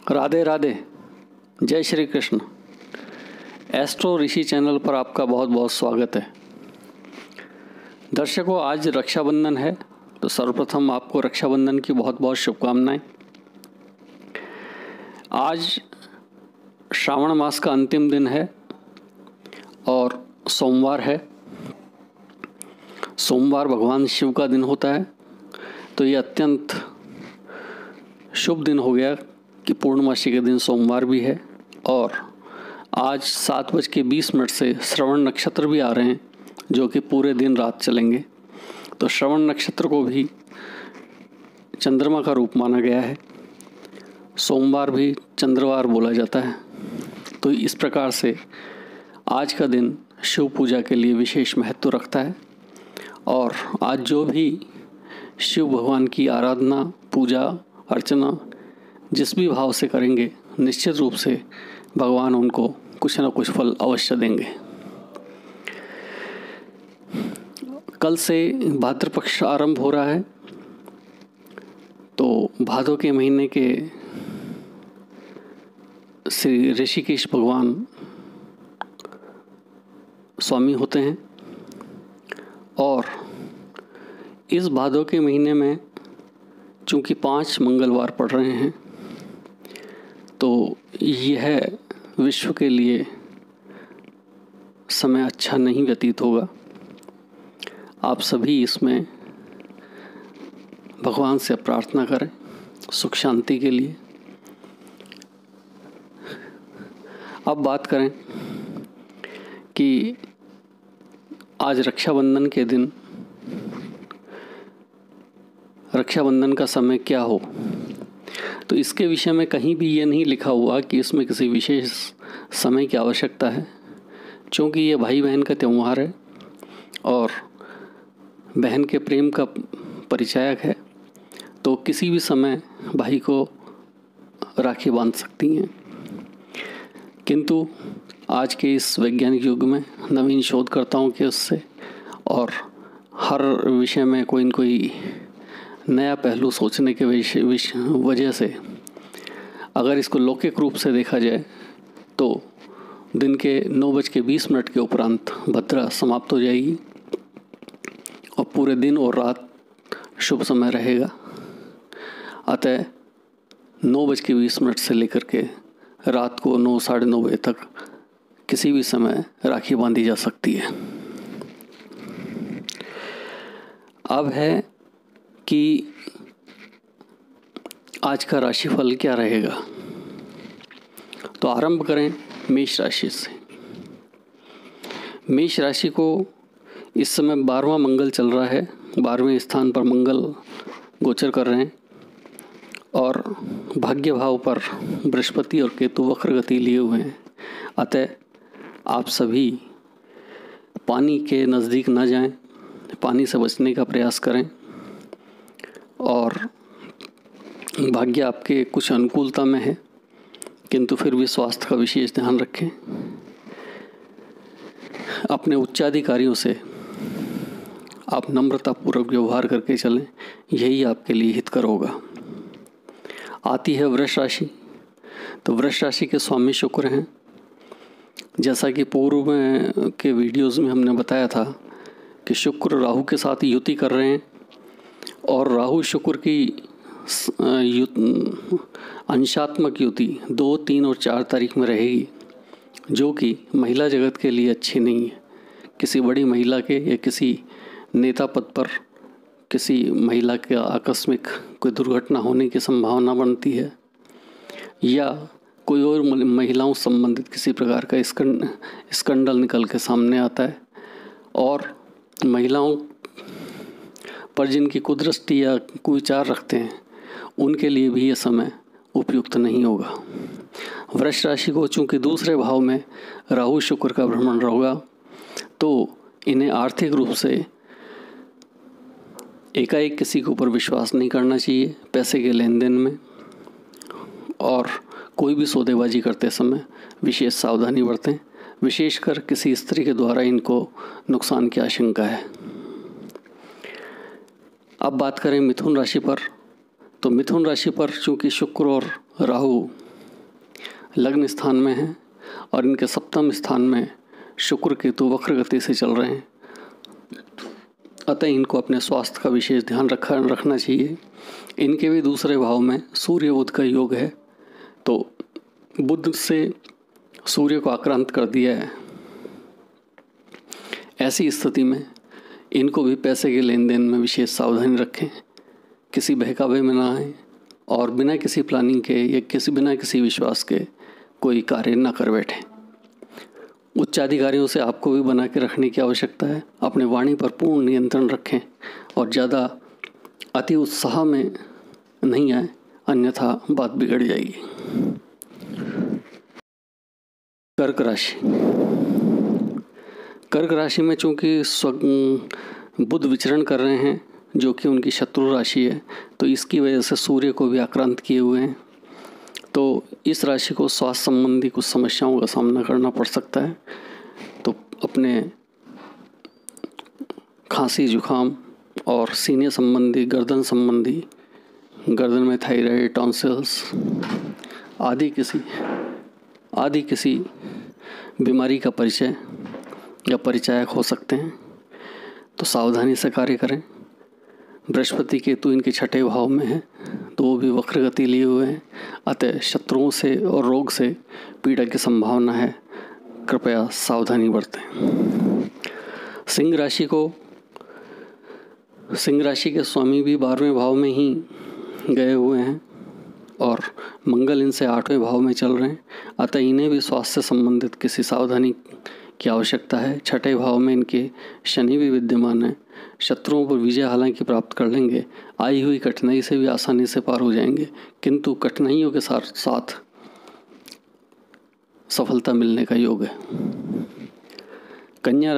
राधे राधे, जय श्री कृष्ण। एस्ट्रो ऋषि चैनल पर आपका बहुत बहुत स्वागत है। दर्शकों, आज रक्षाबंधन है, तो सर्वप्रथम आपको रक्षाबंधन की बहुत बहुत शुभकामनाएं। आज श्रावण मास का अंतिम दिन है और सोमवार है। सोमवार भगवान शिव का दिन होता है, तो ये अत्यंत शुभ दिन हो गया कि पूर्णमासी के दिन सोमवार भी है। और आज 7:20 से श्रवण नक्षत्र भी आ रहे हैं, जो कि पूरे दिन रात चलेंगे। तो श्रवण नक्षत्र को भी चंद्रमा का रूप माना गया है। सोमवार भी चंद्रवार बोला जाता है। तो इस प्रकार से आज का दिन शिव पूजा के लिए विशेष महत्व रखता है। और आज जो भी शिव भगवान की आराधना, पूजा अर्चना जिस भी भाव से करेंगे, निश्चित रूप से भगवान उनको कुछ न कुछ फल अवश्य देंगे। कल से भाद्र पक्ष आरंभ हो रहा है, तो भादों के महीने के श्री ऋषिकेश भगवान स्वामी होते हैं। और इस भादों के महीने में चूँकि 5 मंगलवार पड़ रहे हैं, तो यह विश्व के लिए समय अच्छा नहीं व्यतीत होगा। आप सभी इसमें भगवान से प्रार्थना करें सुख शांति के लिए। अब बात करें कि आज रक्षाबंधन के दिन रक्षाबंधन का समय क्या हो, तो इसके विषय में कहीं भी ये नहीं लिखा हुआ कि इसमें किसी विशेष समय की आवश्यकता है। क्योंकि ये भाई बहन का त्यौहार है और बहन के प्रेम का परिचायक है, तो किसी भी समय भाई को राखी बांध सकती हैं। किंतु आज के इस वैज्ञानिक युग में नवीन शोधकर्ताओं के उससे और हर विषय में कोई न कोई नया पहलू सोचने के वजह से अगर इसको लौकिक रूप से देखा जाए, तो दिन के 9:20 के उपरांत भद्रा समाप्त हो जाएगी और पूरे दिन और रात शुभ समय रहेगा। अतः 9:20 से लेकर के रात को 9 साढ़े 9 बजे तक किसी भी समय राखी बांधी जा सकती है। अब है कि आज का राशिफल क्या रहेगा। तो आरंभ करें मेष राशि से। मेष राशि को इस समय 12वां मंगल चल रहा है। 12वें स्थान पर मंगल गोचर कर रहे हैं और भाग्य भाव पर बृहस्पति और केतु वक्र गति लिए हुए हैं। अतः आप सभी पानी के नज़दीक न जाएं, पानी से बचने का प्रयास करें। और भाग्य आपके कुछ अनुकूलता में है, किंतु फिर भी स्वास्थ्य का विशेष ध्यान रखें। अपने उच्चाधिकारियों से आप नम्रतापूर्वक व्यवहार करके चलें, यही आपके लिए हितकर होगा। आती है वृष राशि। तो वृष राशि के स्वामी शुक्र हैं। जैसा कि पूर्व में के वीडियोज़ में हमने बताया था कि शुक्र राहु के साथ युति कर रहे हैं और राहु शुक्र की अंशात्मक युति 2, 3 और 4 तारीख में रहेगी, जो कि महिला जगत के लिए अच्छी नहीं है। किसी बड़ी महिला के या किसी नेता पद पर किसी महिला के आकस्मिक कोई दुर्घटना होने की संभावना बनती है, या कोई और महिलाओं संबंधित किसी प्रकार का स्कैंडल निकल के सामने आता है। और महिलाओं पर जिनकी कुदृष्टि या कुविचार रखते हैं, उनके लिए भी ये समय उपयुक्त नहीं होगा। वृष राशि को चूँकि दूसरे भाव में राहु शुक्र का भ्रमण होगा, तो इन्हें आर्थिक रूप से एकाएक किसी के ऊपर विश्वास नहीं करना चाहिए पैसे के लेन देन में। और कोई भी सौदेबाजी करते समय विशेष सावधानी बरतें, विशेषकर किसी स्त्री के द्वारा इनको नुकसान की आशंका है। अब बात करें मिथुन राशि पर। तो मिथुन राशि पर चूँकि शुक्र और राहु लग्न स्थान में हैं और इनके सप्तम स्थान में शुक्र केतु वक्र गति से चल रहे हैं। अतः इनको अपने स्वास्थ्य का विशेष ध्यान रखना चाहिए। इनके भी दूसरे भाव में सूर्य बुध का योग है, तो बुध से सूर्य को आक्रांत कर दिया है। ऐसी स्थिति में इनको भी पैसे के लेन देन में विशेष सावधानी रखें, किसी बहकावे में ना आए और बिना किसी प्लानिंग के या बिना किसी विश्वास के कोई कार्य न कर बैठें। उच्च अधिकारियों से आपको भी बना के रखने की आवश्यकता है। अपने वाणी पर पूर्ण नियंत्रण रखें और ज़्यादा अति उत्साह में नहीं आए, अन्यथा बात बिगड़ जाएगी। कर्क राशि। कर्क राशि में चूँकि बुध विचरण कर रहे हैं जो कि उनकी शत्रु राशि है, तो इसकी वजह से सूर्य को भी आक्रांत किए हुए हैं। तो इस राशि को स्वास्थ्य संबंधी कुछ समस्याओं का सामना करना पड़ सकता है। तो अपने खांसी जुखाम और सीने संबंधी, गर्दन में थायराइड, टॉन्सिल्स आदि किसी बीमारी का परिचय या परिचायक हो सकते हैं, तो सावधानी से कार्य करें। बृहस्पति केतु इनके छठे भाव में है, तो वो भी वक्र गति लिए हुए हैं। अतः शत्रुओं से और रोग से पीड़ा की संभावना है, कृपया सावधानी बरतें। सिंह राशि के स्वामी भी 12वें भाव में ही गए हुए हैं और मंगल इनसे 8वें भाव में चल रहे हैं। अतः इन्हें भी स्वास्थ्य से संबंधित किसी सावधानी की आवश्यकता है। छठे भाव में इनके शनि भी विद्यमान है। शत्रुओं पर विजय हालांकि प्राप्त कर लेंगे, आई हुई कठिनाई से भी आसानी से पार हो जाएंगे, किंतु कठिनाइयों के साथ साथ सफलता मिलने का योग है। कन्या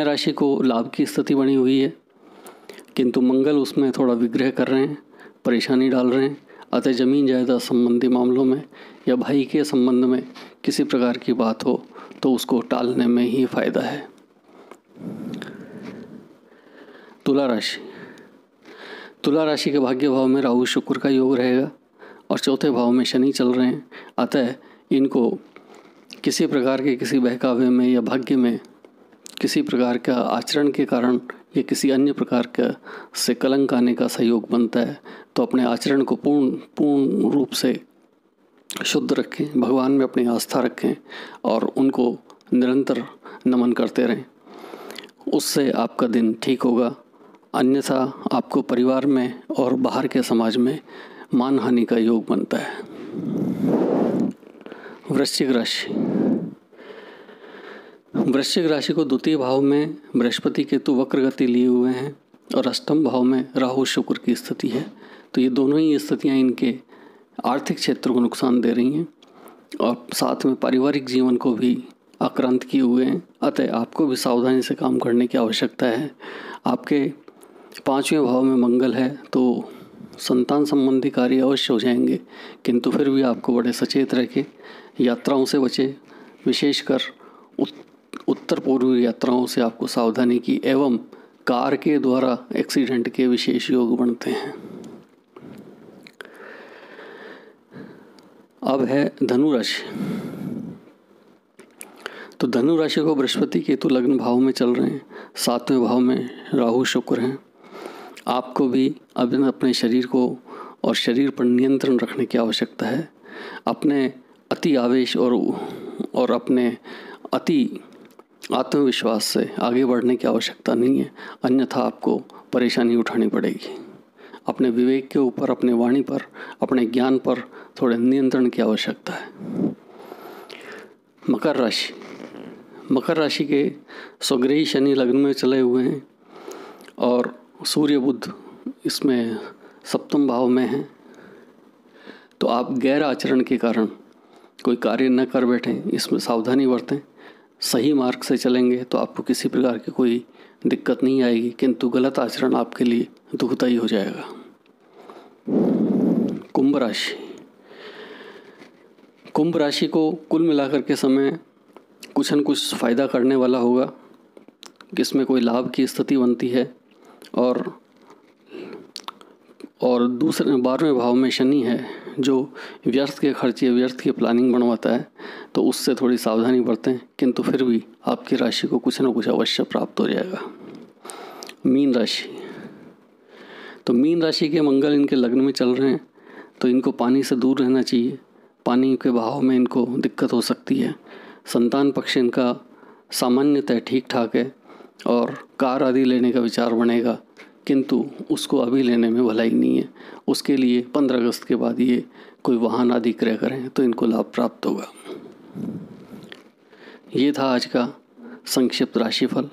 राशि को लाभ की स्थिति बनी हुई है, किंतु मंगल उसमें थोड़ा विग्रह कर रहे हैं, परेशानी डाल रहे हैं। अतः जमीन जायदाद संबंधी मामलों में या भाई के संबंध में किसी प्रकार की बात हो तो उसको टालने में ही फायदा है। तुला राशि के भाग्य भाव में राहु शुक्र का योग रहेगा और चौथे भाव में शनि चल रहे हैं। अतः इनको किसी प्रकार के किसी बहकावे में या भाग्य में किसी प्रकार का आचरण के कारण या किसी अन्य प्रकार का से कलंक आने का सहयोग बनता है। तो अपने आचरण को पूर्ण रूप से शुद्ध रखें, भगवान में अपनी आस्था रखें और उनको निरंतर नमन करते रहें। उससे आपका दिन ठीक होगा, अन्यथा आपको परिवार में और बाहर के समाज में मानहानि का योग बनता है। वृश्चिक राशि को द्वितीय भाव में बृहस्पति केतु वक्र गति लिए हुए हैं और अष्टम भाव में राहु शुक्र की स्थिति है। तो ये दोनों ही स्थितियाँ इनके आर्थिक क्षेत्र को नुकसान दे रही हैं और साथ में पारिवारिक जीवन को भी आक्रांत किए हुए हैं। अतः आपको भी सावधानी से काम करने की आवश्यकता है। आपके 5वें भाव में मंगल है, तो संतान संबंधी कार्य अवश्य हो जाएंगे, किंतु फिर भी आपको बड़े सचेत रह के यात्राओं से बचें। विशेषकर उत्तर पूर्वी यात्राओं से आपको सावधानी की एवं कार के द्वारा एक्सीडेंट के विशेष योग बनते हैं। अब है धनु राशि। तो धनु राशि को बृहस्पति केतु लग्न भाव में चल रहे हैं, 7वें भाव में राहु शुक्र हैं। आपको भी अपने शरीर को और शरीर पर नियंत्रण रखने की आवश्यकता है। अपने अति आवेश और अपने अति आत्मविश्वास से आगे बढ़ने की आवश्यकता नहीं है, अन्यथा आपको परेशानी उठानी पड़ेगी। अपने विवेक के ऊपर, अपने वाणी पर, अपने ज्ञान पर थोड़े नियंत्रण की आवश्यकता है। मकर राशि के स्वग्रही शनि लग्न में चले हुए हैं और सूर्य बुध इसमें सप्तम भाव में हैं। तो आप गैर आचरण के कारण कोई कार्य न कर बैठें, इसमें सावधानी बरतें। सही मार्ग से चलेंगे तो आपको किसी प्रकार की कोई दिक्कत नहीं आएगी, किंतु गलत आचरण आपके लिए दुखदायी हो जाएगा। कुंभ राशि को कुल मिलाकर के समय कुछ न कुछ फ़ायदा करने वाला होगा, इसमें कोई लाभ की स्थिति बनती है और और दूसरे 12वें भाव में शनि है जो व्यर्थ के खर्चे, व्यर्थ की प्लानिंग बनवाता है, तो उससे थोड़ी सावधानी बरतें, किंतु फिर भी आपकी राशि को कुछ ना कुछ अवश्य प्राप्त हो जाएगा। मीन राशि, तो मीन राशि के मंगल इनके लग्न में चल रहे हैं, तो इनको पानी से दूर रहना चाहिए। पानी के बहाव में इनको दिक्कत हो सकती है। संतान पक्ष इनका सामान्यतः ठीक ठाक है और कार आदि लेने का विचार बनेगा, किंतु उसको अभी लेने में भलाई नहीं है। उसके लिए 15 अगस्त के बाद ये कोई वाहन आदि क्रय करें तो इनको लाभ प्राप्त होगा। ये था आज का संक्षिप्त राशिफल।